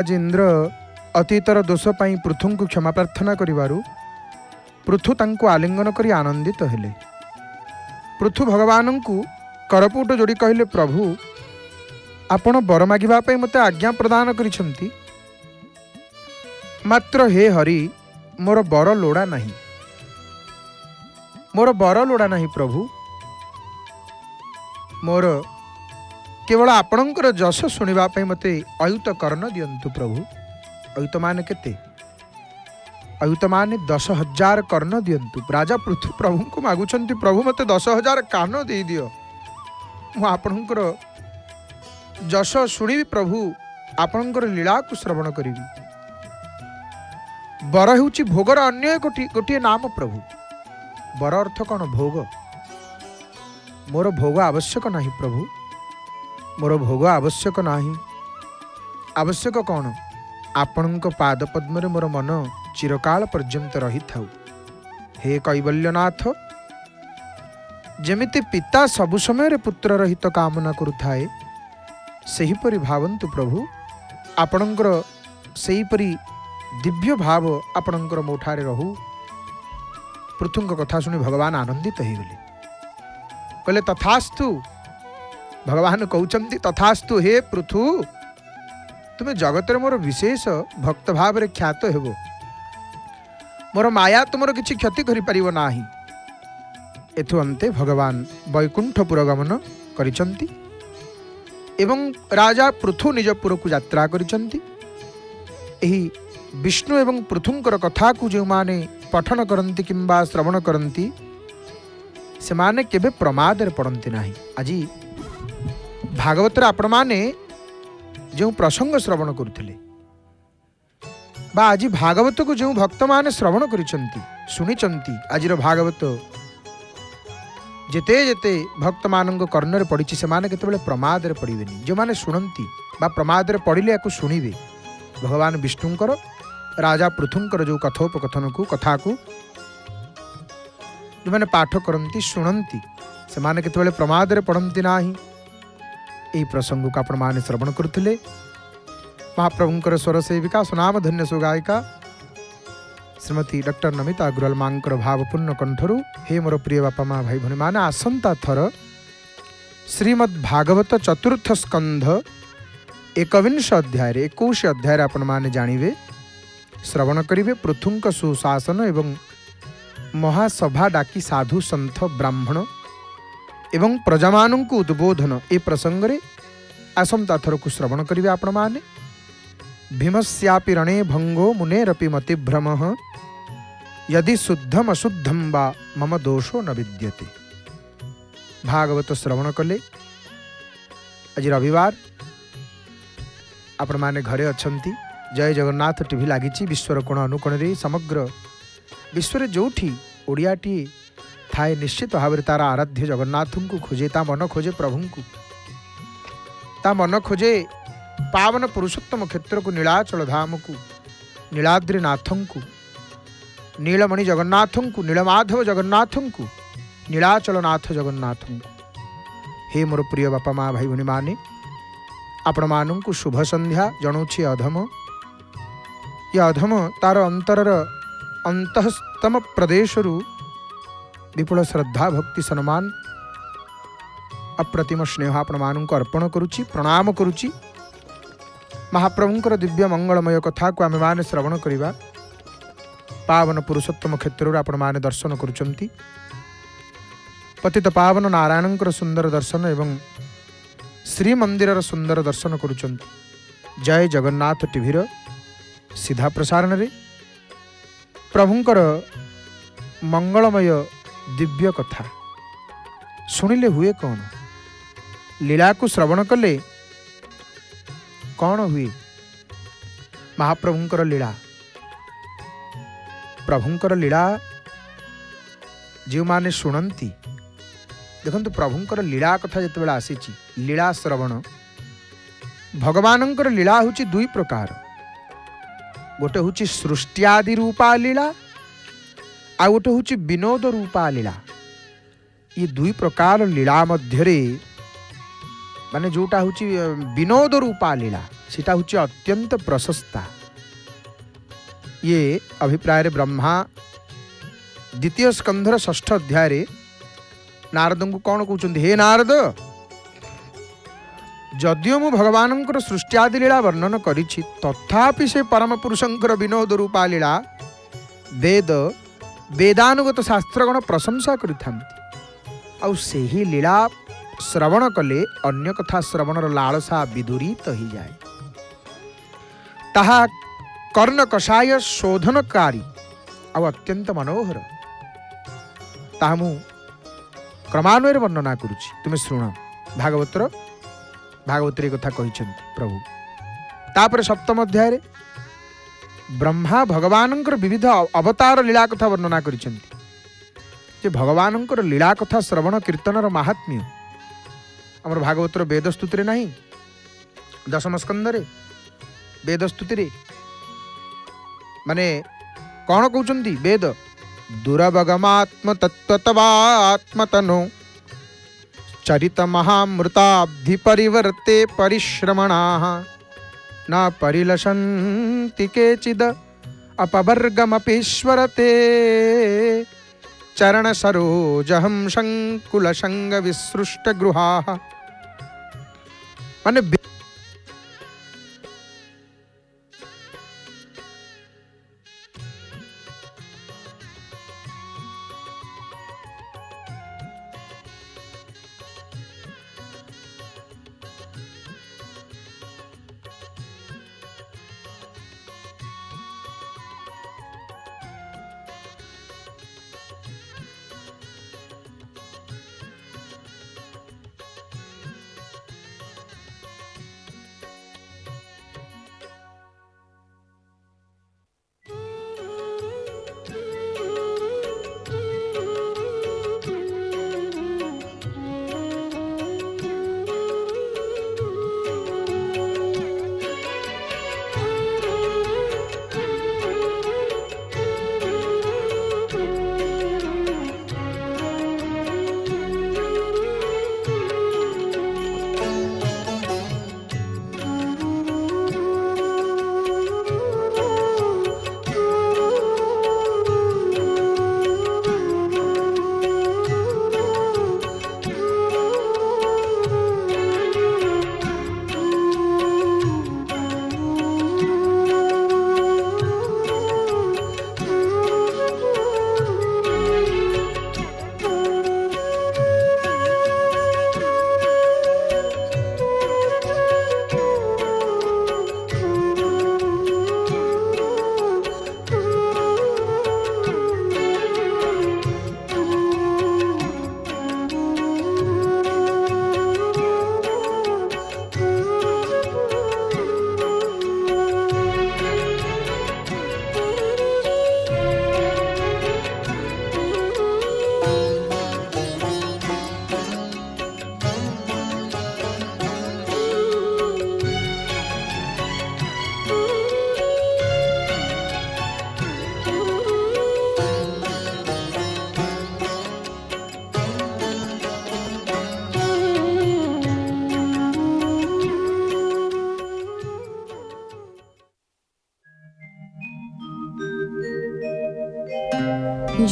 आज इंद्र अतीतर दोष पाई पृथु को क्षमा प्रार्थना करिवारु पृथु तांको आलिंगन करी आनंदित हेले। पृथु भगवान को करपुट जोड़ी कहले, प्रभु आपण बर मागिबा पई मते आज्ञा प्रदान करिसंती, मात्र हे हरि मोर बर लोड़ा नहीं, मोर बर लोड़ा नहीं प्रभु, मोर केवल आपणकर जस शुणा मते अयुत कर्ण दियंतु प्रभु। अयुत मान केते? अयुत मान 10,000 कर्ण दियंतु। राजा पृथु प्रभु को मागुचंती, प्रभु मते 10,000 कान दे दियो, मु आपणकर जस शुणिबी प्रभु, आपणकर लीला को श्रवण करिबी। बर हेउची भोगर अन्य गोटे नाम प्रभु। बर अर्थ कौन? भोग। मोर भोग आवश्यक नहीं प्रभु, मोर भोग आवश्यक नहीं। आवश्यक कौन? आपणक पाद पद्म मोर मन चिरकाल पर्यंत रही थाउ। हे कैवल्यनाथ, जेमिति पिता सबु समय पुत्र रहित कामना करुथाए, सेहीपरि भावन्तु प्रभु, आपणकर सेहीपरि दिव्य भाव आपणकर मोठारे रहू। पृथुंक कथा सुनी भगवान आनंदित हो गले, कहले तथास्तु। भगवान कहउचंती तथास्तु, हे पृथु तुमे जगत मोर विशेष भक्त भाव रे ख्यात हेबो, मोर माया तुमर किछि क्षति करि परिबो नाही। एथु अंते भगवान वैकुंठपुर गमन करिसंती एवं राजा पृथु निज पुर को यात्रा करिसंती। एही विष्णु एवं पृथुंकर कथा को जो माने पठन करती किंबा श्रवण करती से माने केबे प्रमाद रे पड़ती नाही। आज भागवत आपण माने जो प्रसंग श्रवण करुथिले बा आज भागवत को जो भक्त माने श्रवण करिसंती सुनिचंती, आजिर भागवत जेते जेते भक्त मानंग कर्णरे पड़िछि से माने केतेबेले प्रमाद रे पड़िबेनी। जो माने सुनंती बा प्रमाद रे पड़िले याकु सुनिबे। भगवान विष्णुंकर राजा पृथुंकर जो कथोपकथन को कथा को जो मैंने पाठ करती शुणती से माने केतेबेले प्रमाद रे पड़ती नाही। यही प्रसंग को आपण माने श्रवण करुथिले। महाप्रभुंकर स्वर सेविका सुनाम धन्य सुगायिका श्रीमती डॉक्टर नमिता अग्रवाल मांकर भावपूर्ण कंठरू, हे मोर प्रिय बापा माँ भाई भनी माने आसंता थर श्रीमद् भागवत चतुर्थ स्कंध 21 अध्याय 21 अध्याय आपण माने जानिबे श्रवण करिवे। पृथुंक सुशासन एवं महासभा डाकी साधु संत ब्राह्मण एवं प्रजामान को उद्बोधन ए प्रसंग रे आसंता थर को श्रवण करिवे आपण माने। भीमस्यापि रणे भंगो मुनेरपि मतिभ्रमः, यदि शुद्धम अशुद्धम वा मम दोषो न विद्यते। भागवत श्रवण कले। आज रविवार आपण माने घरे अछंती। जय जगन्नाथ टीवी लागिची विश्वर कोण अनुकोण रे समग्र विश्व जोठी ओडियाटी थाए निश्चित भाव तार आराध्य जगन्नाथ को खोजे, ता मन खोजे प्रभु को, ता मन खोजे पावन पुरुषोत्तम क्षेत्र को, नीलाचल धाम को, नीलाद्रीनाथ को, नीलमणि जगन्नाथ को, नीलमाधव जगन्नाथ को, नीलाचलनाथ जगन्नाथ को। हे मोर प्रिय बापा माँ भाई भनी माने आपण मानू को शुभ संध्या जनाऊँगी। अधम या अधम तार अंतरर अंतःस्तम प्रदेशरू विपुल श्रद्धा भक्ति सम्मान अप्रतिम स्नेह आपण मानू को अर्पण करुच्ची, प्रणाम करुच्ची। महाप्रभुंकर दिव्य मंगलमय कथा को आमे माने श्रवण करिबा। पावन पुरुषोत्तम क्षेत्र आपण माने दर्शन करुचंती। पतित पावन नारायणंकर सुंदर दर्शन एवं श्री मंदिरर सुंदर दर्शन करुचंती। जय जगन्नाथ टीवीर सीधा प्रसारण रे प्रभुंकर मंगलमय दिव्य कथा शुणिले हुए कौन? लीला को श्रवण कले कौन हुए? महाप्रभुंकर लीला, प्रभुंकर लीला जो माने शुणती। देखंतु प्रभुंकर लीला कथा जितेबाला आसीची, लीला श्रवण भगवानंकर लीला होची दुई प्रकार। गोटे होची सृष्टियादि रूपा लीला, आ गोटे होची विनोद रूपा लीला। ये दुई प्रकार लीला मध्यरे माने जोटा होची विनोद रूपा लीला सीटा हूँ अत्यंत प्रशस्ता। ये अभिप्राय ब्रह्मा द्वितीय स्कंधर 6ठ अध्याय नारद को कौन कहते, हे नारद, जदियो मु भगवान सृष्टि आदि लीला वर्णन करिछि तथापि से परम पुरुषंकर विनोद रूपा लीला वेद वेदानुगत शास्त्रगण प्रशंसा करिथांती। आउ सेही लीला श्रवण कले अन्य कथा श्रवणर लालसा विदुरित हो जाए। ताहा कर्ण कषाय शोधनकारी आउ अत्यंत मनोहर। ताहा मु क्रमान्वय वर्णना करुछि, तुमे शुण। भागवतर कथा कहिछन्ति प्रभु। तापर 7म अध्याय ब्रह्मा भगवान विविध अवतार लीला कथा वर्णना करिछन्ति। जे भगवान लीला कथा श्रवण कीर्तनर महात्म्य आमर भागवतर वेदस्तुति रे नहीं, 10म स्कंदरे वेदस्तुति माने कौन कहउछन्ति, वेद दुरवगमात्म तत्त्वतवात्मतनो चरित महामृताब्धि परिवर्ते परिश्रमणाः न परिलसन्ति केचिद अपवर्गमपीश्वरते चरण सरोजहं शंकुल संग विसृष्ट गृहाः। माने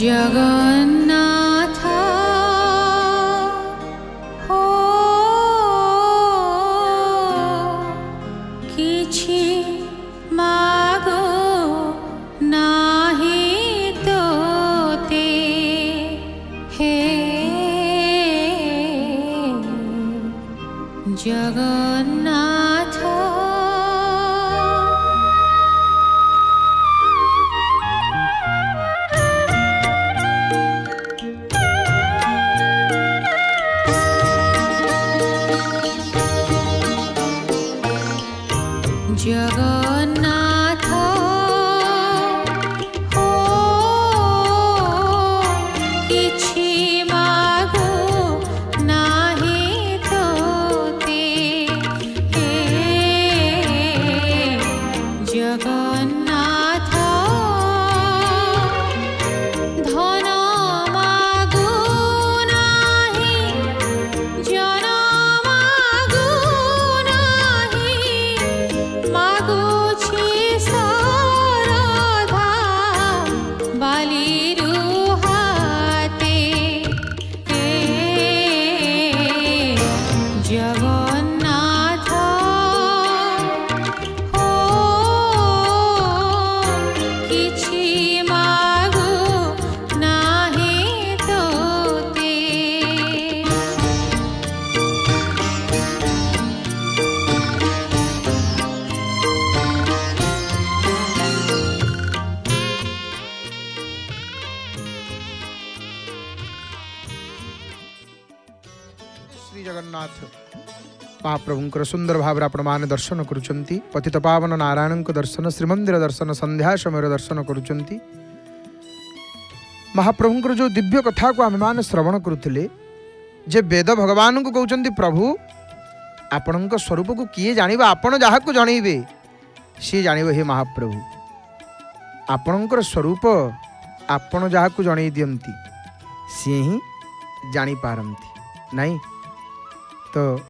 जगन्नाथ हो किछि मागो नाही तोते हे जगन्नाथ जगन्नाथ हो किछि मागो नाही तोते हे जगन्नाथ धन मागो नाही जन मागो नाही ଜଗନ୍ନାଥ ମହାପ୍ରଭୁଙ୍କର ସୁନ୍ଦର ଭାବରେ ଆପଣମାନେ ଦର୍ଶନ କରୁଛନ୍ତି। ପତିତ ପାବନ ନାରାୟଣଙ୍କ ଦର୍ଶନ, ଶ୍ରୀମନ୍ଦିର ଦର୍ଶନ, ସନ୍ଧ୍ୟା ସମୟର ଦର୍ଶନ କରୁଛନ୍ତି। ମହାପ୍ରଭୁଙ୍କର ଯେଉଁ ଦିବ୍ୟ କଥାକୁ ଆମେମାନେ ଶ୍ରବଣ କରୁଥିଲେ ଯେ ବେଦ ଭଗବାନଙ୍କୁ କହୁଛନ୍ତି ପ୍ରଭୁ ଆପଣଙ୍କ ସ୍ୱରୂପକୁ କିଏ ଜାଣିବ, ଆପଣ ଯାହାକୁ ଜଣେଇବେ ସିଏ ଜାଣିବ। ହେ ମହାପ୍ରଭୁ ଆପଣଙ୍କର ସ୍ୱରୂପ ଆପଣ ଯାହାକୁ ଜଣେଇ ଦିଅନ୍ତି ସିଏ ହିଁ ଜାଣିପାରନ୍ତି ନାଇଁ ତ